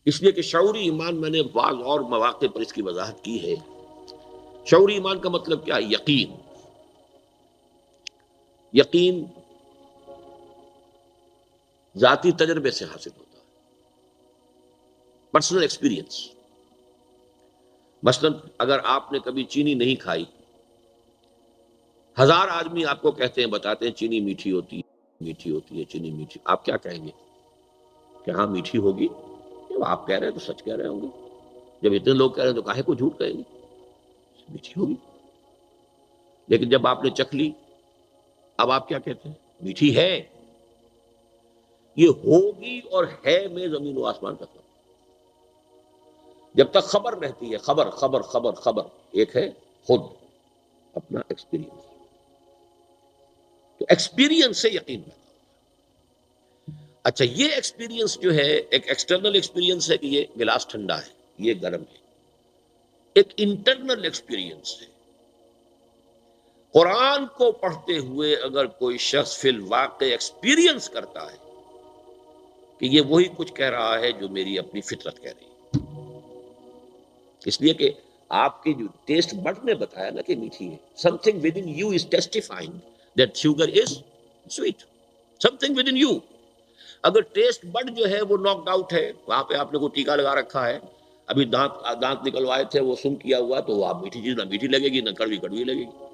اس لیے کہ شعوری ایمان میں نے بعض اور مواقع پر اس کی وضاحت کی ہے. شعوری ایمان کا مطلب کیا ہے؟ یقین. یقین ذاتی تجربے سے حاصل ہوتا ہے، پرسنل ایکسپیرینس. مثلا اگر آپ نے کبھی چینی نہیں کھائی، 1000 آدمی آپ کو کہتے ہیں، بتاتے ہیں چینی میٹھی ہوتی ہے، میٹھی ہوتی ہے، چینی میٹھی، آپ کیا کہیں گے؟ کہ ہاں میٹھی ہوگی. جب آپ کہہ رہے ہیں تو سچ کہہ رہے ہوں گے. جب اتنے لوگ کہہ رہے ہیں تو کاہے کو جھوٹ کہیں گے؟ میٹھی ہوگی. لیکن جب آپ نے چکھ لی، اب آپ کیا کہتے ہیں؟ میٹھی ہے. یہ ہوگی اور ہے میں زمین و آسمان کا فرق. جب تک خبر رہتی ہے، خبر خبر خبر خبر، ایک ہے خود اپنا ایکسپیرینس. تو ایکسپیرینس سے یقین پیدا. اچھا، یہ ایکسپیرینس جو ہے ایک ایکسٹرنل ایکسپیرینس ہے کہ یہ گلاس ٹھنڈا ہے، یہ گرم ہے. ایک انٹرنل ایکسپیرینس ہے. قرآن کو پڑھتے ہوئے اگر کوئی شخص فی الواقع ایکسپیرینس کرتا ہے کہ یہ وہی کچھ کہہ رہا ہے جو میری اپنی فطرت کہہ رہی ہے. اس لیے کہ آپ کے جو ٹیسٹ بڈ نے بتایا نا کہ میٹھی ہے. Something within you is testifying that sugar is sweet. Something within you. اگر ٹیسٹ بڈ جو ہے وہ ناکڈ آؤٹ ہے، وہاں پہ آپ نے کوئی ٹیکا لگا رکھا ہے، ابھی دانت نکلوائے تھے، وہ سن کیا ہوا، تو وہ آپ میٹھی چیز نہ میٹھی لگے گی، نہ کڑوی کڑوی لگے گی.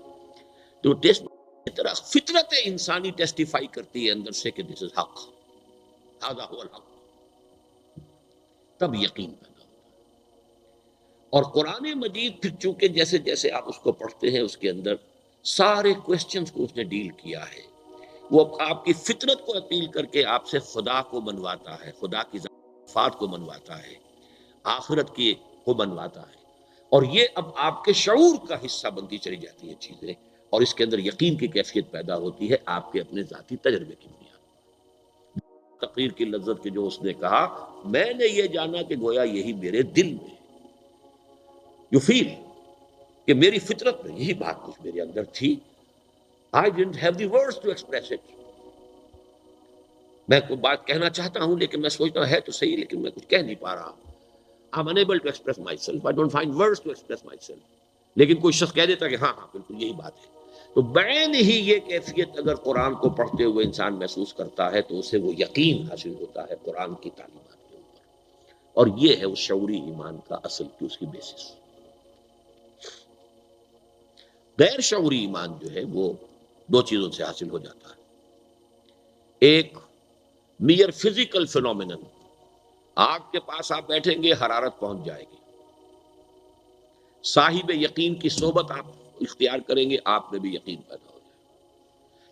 تو ٹیسٹ کی طرح فطرت انسانی ٹیسٹیفائی کرتی ہے اندر سے کہ دس از حق، ھذا ھو الحق. تب یقین پیدا ہوتا ہے. اور قرآن مجید پھر چونکہ جیسے جیسے آپ اس کو پڑھتے ہیں اس کے اندر سارے کوسچنز کو اس نے ڈیل کیا ہے. وہ آپ کی فطرت کو اپیل کر کے آپ سے خدا کو منواتا ہے، خدا کی صفات کو منواتا ہے، آخرت کی کو منواتا ہے. اور یہ اب آپ کے شعور کا حصہ بنتی چلی جاتی ہیں چیزیں، اور اس کے اندر یقین کی کیفیت پیدا ہوتی ہے آپ کے اپنے ذاتی تجربے کی بنیاد. تقریر کی لذت کے جو اس نے کہا، میں نے یہ جانا کہ گویا یہی میرے دل میں یو فیل کہ میری فطرت میں یہی بات کچھ میرے اندر تھی. I didn't have the words to express it. میں کوئی بات کہنا چاہتا ہوں لیکن میں سوچتا ہوں ہے تو صحیح، لیکن میں کچھ کہہ نہیں پا رہا. I'm unable to express myself. I don't find words to express myself. لیکن کوئی شخص کہہ دیتا کہ ہاں ہاں بالکل یہی بات ہے. تو بعین ہی یہ کیفیت اگر قرآن کو پڑھتے ہوئے انسان محسوس کرتا ہے تو اسے وہ یقین حاصل ہوتا ہے قرآن کی تعلیمات کے اوپر. اور یہ ہے اس شعوری ایمان کا اصل کی اس کی بیسس. غیر شعوری ایمان جو ہے وہ دو چیزوں سے حاصل ہو جاتا ہے. ایک میئر فزیکل فینومینن، آگ کے پاس آپ بیٹھیں گے حرارت پہنچ جائے گی. صاحب یقین کی صحبت آپ اختیار کریں گے، آپ میں بھی یقین پیدا ہو جائے گا.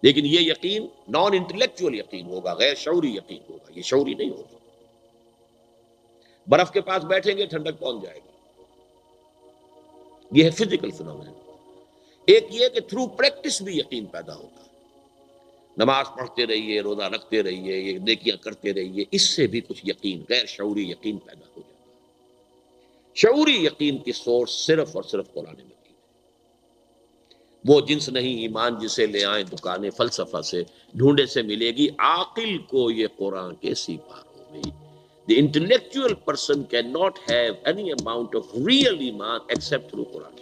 لیکن یہ یقین نان انٹلیکچوئل یقین ہوگا، غیر شعوری یقین ہوگا، یہ شعوری نہیں ہوگا. برف کے پاس بیٹھیں گے ٹھنڈک پہنچ جائے گی، یہ ہے فزیکل فینومینن. ایک یہ کہ تھرو پریکٹس بھی یقین پیدا ہوگا. نماز پڑھتے رہیے، روزہ رکھتے رہیے، یہ نیکیاں کرتے رہیے، اس سے بھی کچھ یقین، غیر شعوری یقین پیدا ہو جاتا ہے. شعوری یقین کی سورس صرف اور صرف قرآن مجید ہے. وہ جنس نہیں ایمان جسے لے آئیں دکانیں فلسفہ سے، ڈھونڈے سے ملے گی عاقل کو یہ قرآن کے سیپاروں میں. The intellectual person cannot have any amount of real iman except through Quran.